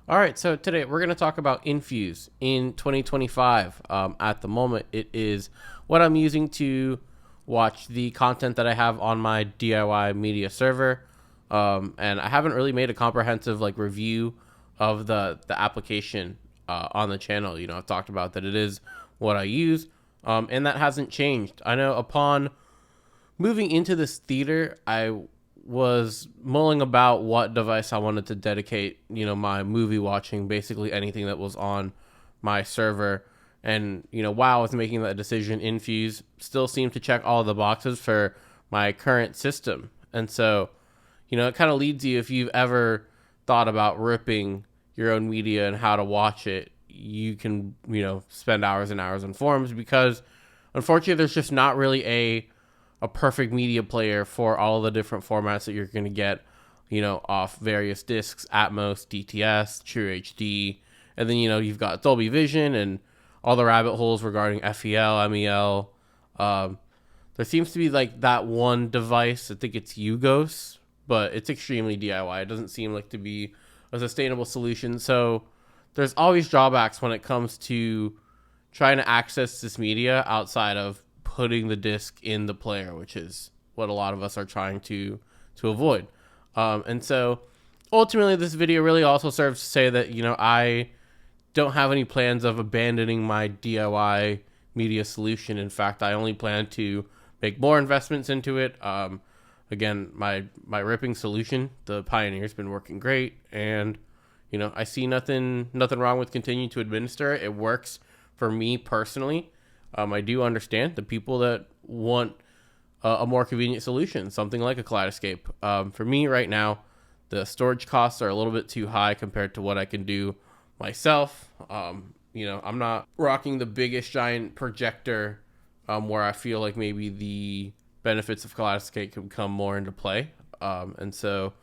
All right, so today we're going to talk about Infuse in 2025. At the moment, it is what I'm using to watch the content that I have on my DIY media server. And I haven't really made a comprehensive review of the application on the channel. I've talked about that it is what I use, and that hasn't changed. I know upon moving into this theater, I was mulling about what device I wanted to dedicate, my movie watching, basically anything that was on my server. And, while I was making that decision, Infuse still seemed to check all the boxes for my current system. And so, it kind of leads you, if you've ever thought about ripping your own media and how to watch it, you can, spend hours and hours on forums, because unfortunately there's just not really a perfect media player for all the different formats that you're going to get, off various discs, Atmos, DTS, True HD, and then, you've got Dolby Vision and all the rabbit holes regarding FEL, MEL. There seems to be that one device, I think it's Ugos, but it's extremely DIY. It doesn't seem like to be a sustainable solution. So there's always drawbacks when it comes to trying to access this media outside of putting the disc in the player, which is what a lot of us are trying to avoid. And so ultimately this video really also serves to say that, I don't have any plans of abandoning my DIY media solution. In fact, I only plan to make more investments into it. Again, my ripping solution, the Pioneer, has been working great, and I see nothing wrong with continuing to administer it. It works for me personally. I do understand the people that want a more convenient solution, something like a Kaleidoscape. For me right now, the storage costs are a little bit too high compared to what I can do myself. I'm not rocking the biggest giant projector where I feel like maybe the benefits of Kaleidoscape can come more into play. And so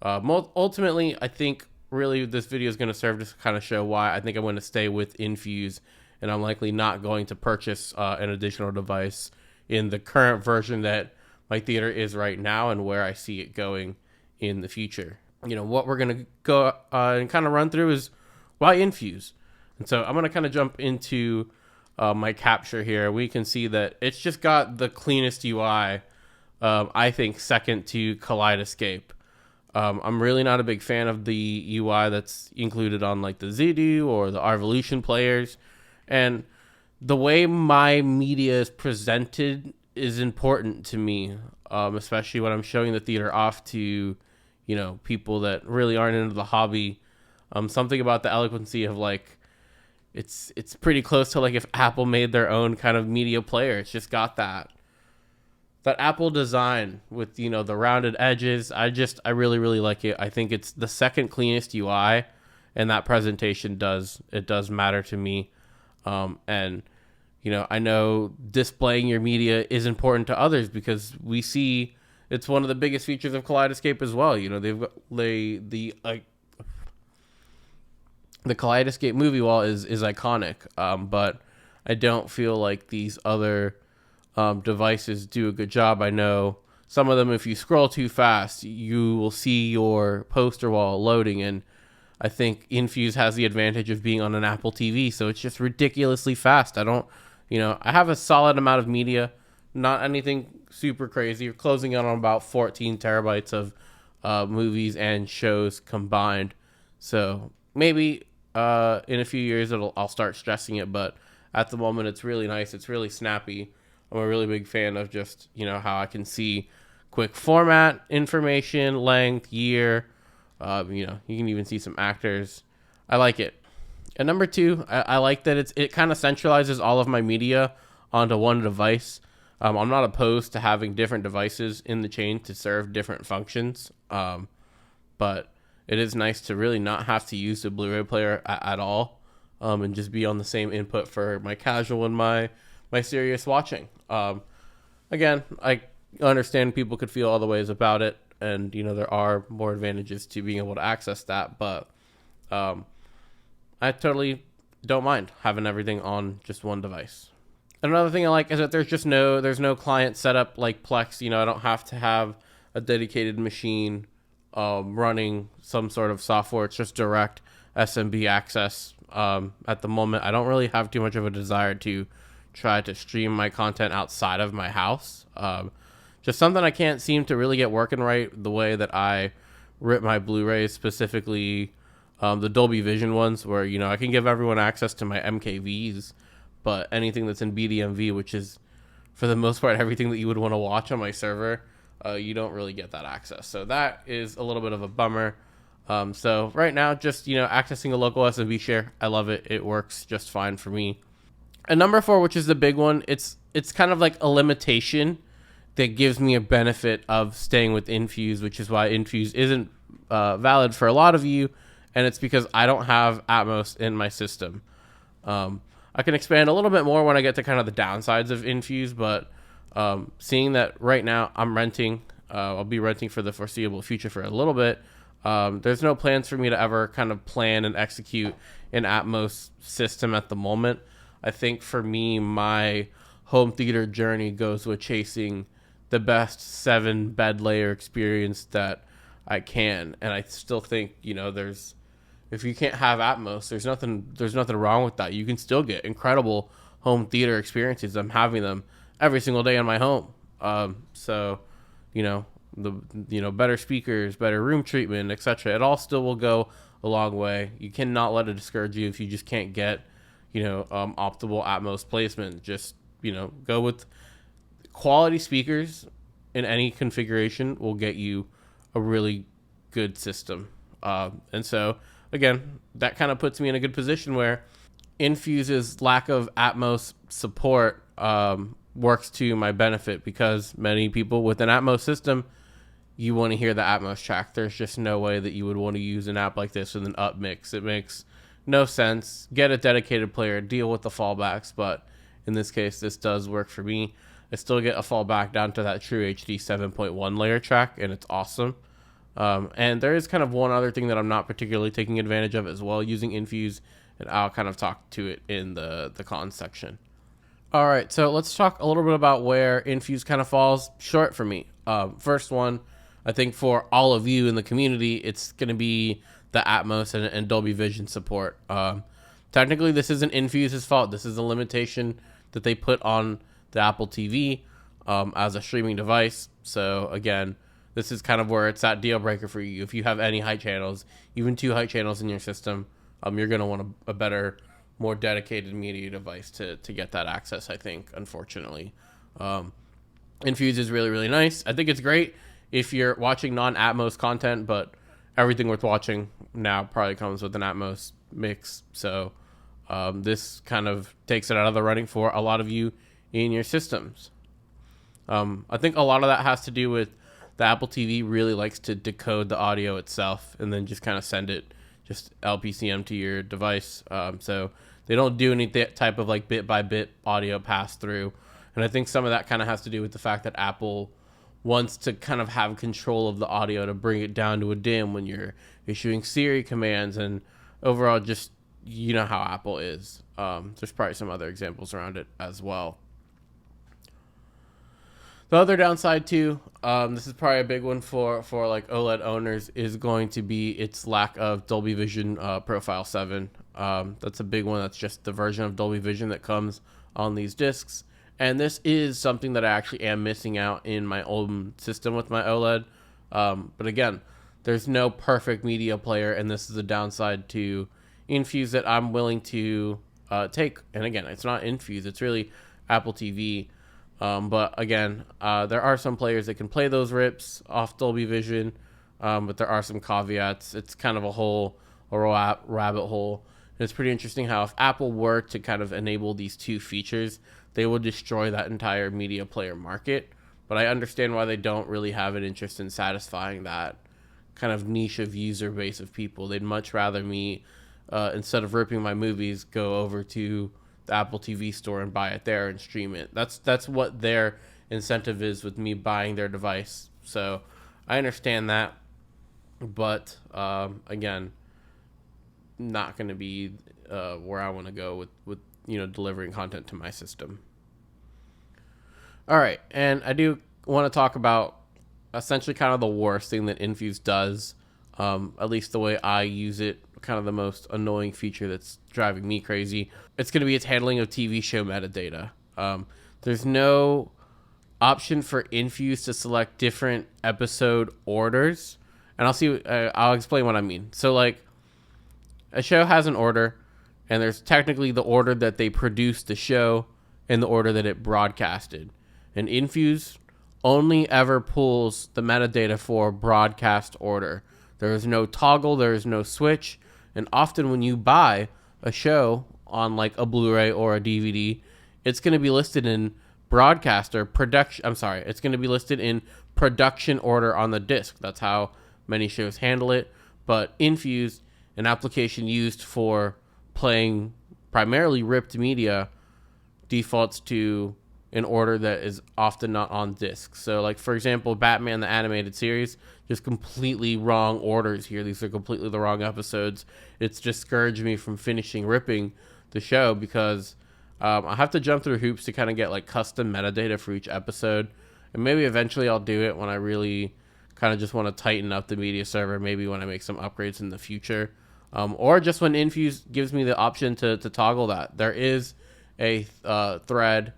ultimately, I think really this video is going to serve to kind of show why I think I'm going to stay with Infuse, and I'm likely not going to purchase an additional device in the current version that my theater is right now and where I see it going in the future. What we're going to go and kind of run through is why Infuse. And so I'm going to kind of jump into my capture here. We can see that it's just got the cleanest UI, I think second to Kaleidoscape. I'm really not a big fan of the UI that's included on the Zidu or the Arvolution players. And the way my media is presented is important to me, especially when I'm showing the theater off to, people that really aren't into the hobby. Something about the eloquency of it's pretty close to if Apple made their own kind of media player. It's just got that Apple design with, the rounded edges. I really, really like it. I think it's the second cleanest UI, and that presentation does matter to me. And, I know displaying your media is important to others, because we see it's one of the biggest features of Kaleidoscape as well. They've got the Kaleidoscape movie wall is iconic. But I don't feel like these other devices do a good job. I know some of them, if you scroll too fast, you will see your poster wall loading, and I think Infuse has the advantage of being on an Apple TV, so it's just ridiculously fast. I have a solid amount of media, not anything super crazy. We're closing in on about 14 terabytes of movies and shows combined. So maybe in a few years I'll start stressing it, but at the moment it's really nice. It's really snappy. I'm a really big fan of just, how I can see quick format information, length, year. You can even see some actors. I like it. And number two, I like that it kind of centralizes all of my media onto one device. I'm not opposed to having different devices in the chain to serve different functions. But it is nice to really not have to use the Blu-ray player at all, and just be on the same input for my casual and my serious watching. Again, I understand people could feel other ways about it, and there are more advantages to being able to access that, but I totally don't mind having everything on just one device. Another thing I like is that there's no client setup like Plex. I don't have to have a dedicated machine running some sort of software. It's just direct SMB access. At the moment, I don't really have too much of a desire to try to stream my content outside of my house. Just something I can't seem to really get working right the way that I rip my Blu-rays, specifically the Dolby Vision ones, where, you know, I can give everyone access to my MKVs, but anything that's in BDMV, which is for the most part everything that you would want to watch on my server, you don't really get that access. So that is a little bit of a bummer. So right now, just, you know, accessing a local SMB share, I love it. It works just fine for me. And number 4, which is the big one, it's kind of like a limitation that gives me a benefit of staying with Infuse, which is why Infuse isn't valid for a lot of you, and it's because I don't have Atmos in my system. I can expand a little bit more when I get to kind of the downsides of Infuse, but seeing that right now I'm renting, I'll be renting for the foreseeable future for a little bit. There's no plans for me to ever kind of plan and execute an Atmos system at the moment. I think for me, my home theater journey goes with chasing the best 7-bed layer experience that I can. And I still think, you know, if you can't have Atmos, there's nothing wrong with that. You can still get incredible home theater experiences. I'm having them every single day in my home. So, you know, better speakers, better room treatment, etc. It all still will go a long way. You cannot let it discourage you if you just can't get, you know, optimal Atmos placement. Just, you know, go with quality speakers in any configuration will get you a really good system. And so, again, that kind of puts me in a good position where Infuse's lack of Atmos support works to my benefit, because many people with an Atmos system, you want to hear the Atmos track. There's just no way that you would want to use an app like this with an up mix. It makes no sense. Get a dedicated player, deal with the fallbacks, but in this case, this does work for me. I still get a fallback down to that True HD 7.1 layer track, and it's awesome. And there is kind of one other thing that I'm not particularly taking advantage of as well using Infuse, and I'll kind of talk to it in the cons section. All right, so let's talk a little bit about where Infuse kind of falls short for me. First one, I think for all of you in the community, it's going to be the Atmos and Dolby Vision support. Technically, this isn't Infuse's fault. This is a limitation that they put on the Apple TV as a streaming device. So again, this is kind of where it's that deal breaker for you. If you have any high channels, even 2 high channels in your system, you're going to want a better, more dedicated media device to get that access, I think, unfortunately. Infuse is really, really nice. I think it's great if you're watching non-Atmos content, but everything worth watching now probably comes with an Atmos mix. So this kind of takes it out of the running for a lot of you in your systems. I think a lot of that has to do with the Apple TV really likes to decode the audio itself and then just kind of send it just LPCM to your device. So they don't do any type of like bit by bit audio pass through. And I think some of that kind of has to do with the fact that Apple wants to kind of have control of the audio to bring it down to a dim when you're issuing Siri commands, and overall just, you know how Apple is. There's probably some other examples around it as well. The other downside too, this is probably a big one for like OLED owners, is going to be its lack of Dolby Vision Profile 7. That's a big one. That's just the version of Dolby Vision that comes on these discs. And this is something that I actually am missing out in my old system with my OLED. But again, there's no perfect media player, and this is a downside to Infuse that I'm willing to take. And again, it's not Infuse, it's really Apple TV. But again, there are some players that can play those rips off Dolby Vision, but there are some caveats. It's kind of a rabbit hole. And it's pretty interesting how if Apple were to kind of enable these 2 features, they would destroy that entire media player market. But I understand why they don't really have an interest in satisfying that kind of niche of user base of people. They'd much rather me, instead of ripping my movies, go over to the Apple TV store and buy it there and stream it. That's what their incentive is with me buying their device. So I understand that, but again, not going to be where I want to go with delivering content to my system. All right, and I do want to talk about essentially kind of the worst thing that Infuse does, at least the way I use it, kind of the most annoying feature that's driving me crazy. It's going to be its handling of TV show metadata. There's no option for Infuse to select different episode orders, and I'll explain what I mean. So like, a show has an order, and there's technically the order that they produced the show and the order that it broadcasted. And Infuse only ever pulls the metadata for broadcast order. There is no toggle, there is no switch, and often when you buy a show on like a Blu-ray or a DVD, it's going to be listed in broadcast or production. I'm sorry, it's going to be listed in production order on the disc. That's how many shows handle it. But Infuse, an application used for playing primarily ripped media, defaults to an order that is often not on disc. So like, for example, Batman the Animated Series, just completely wrong orders here. These are completely the wrong episodes. It's discouraged me from finishing ripping the show because I have to jump through hoops to kind of get like custom metadata for each episode. And maybe eventually I'll do it when I really kind of just want to tighten up the media server, maybe when I make some upgrades in the future. Or just when Infuse gives me the option to toggle that. There is a thread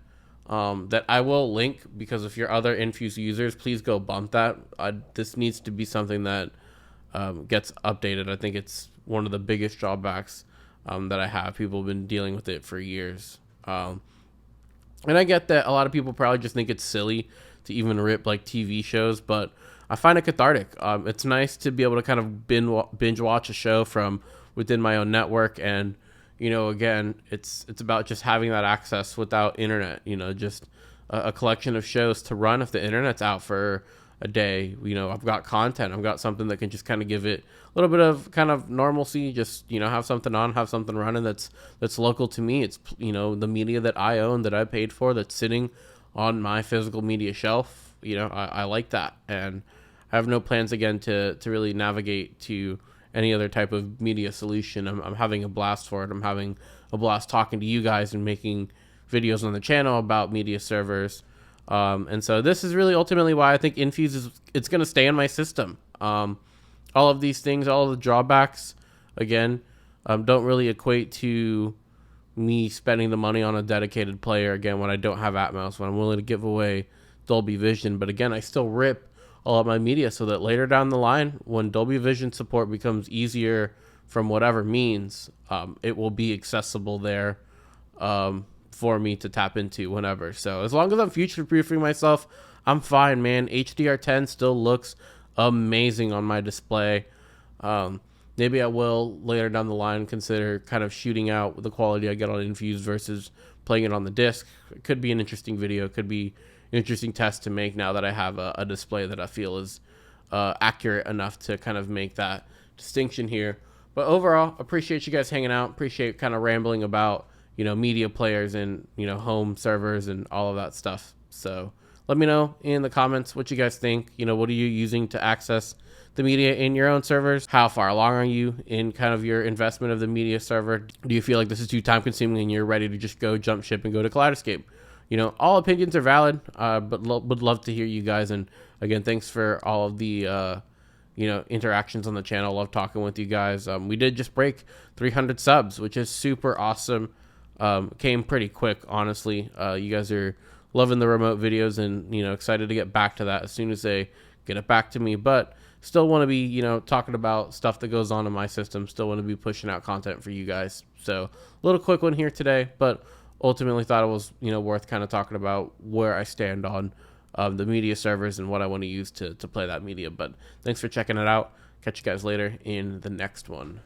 that I will link, because if you're other Infuse users, please go bump that. This needs to be something that gets updated. I think it's one of the biggest drawbacks that I have. People have been dealing with it for years. And I get that a lot of people probably just think it's silly to even rip like TV shows, but I find it cathartic. It's nice to be able to kind of binge watch a show from within my own network. And, you know, again, it's about just having that access without internet, you know, just a collection of shows to run if the internet's out for a day. You know, I've got content. I've got something that can just kind of give it a little bit of kind of normalcy. Just, you know, have something on, have something running that's local to me. It's, you know, the media that I own, that I paid for, that's sitting on my physical media shelf. You know, I like that. And I have no plans again to really navigate to any other type of media solution. I'm having a blast for it. I'm having a blast talking to you guys and making videos on the channel about media servers. And so this is really ultimately why I think Infuse it's going to stay in my system. All of these things, all of the drawbacks, again, don't really equate to me spending the money on a dedicated player, again, when I don't have Atmos, when I'm willing to give away Dolby Vision. But again, I still rip all of my media so that later down the line, when Dolby Vision support becomes easier from whatever means, it will be accessible there for me to tap into whenever. So as long as I'm future-proofing myself, I'm fine, man. HDR10 still looks amazing on my display. Maybe I will later down the line consider kind of shooting out the quality I get on Infuse versus playing it on the disc. It could be an interesting video. It could be an interesting test to make now that I have a display that I feel is accurate enough to kind of make that distinction here. But overall, appreciate you guys hanging out. Appreciate kind of rambling about, you know, media players and, you know, home servers and all of that stuff. So let me know in the comments what you guys think. You know, what are you using to access the media in your own servers? How far along are you in kind of your investment of the media server? Do you feel like this is too time consuming and you're ready to just go jump ship and go to Kaleidoscape? You know, all opinions are valid, but would love to hear you guys. And again, thanks for all of the, you know, interactions on the channel. Love talking with you guys. We did just break 300 subs, which is super awesome. Came pretty quick, honestly. You guys are loving the remote videos and, you know, excited to get back to that as soon as they get it back to me. But still want to be, you know, talking about stuff that goes on in my system. Still want to be pushing out content for you guys. So a little quick one here today, but ultimately thought it was, you know, worth kind of talking about where I stand on the media servers and what I want to use to play that media. But thanks for checking it out. Catch you guys later in the next one.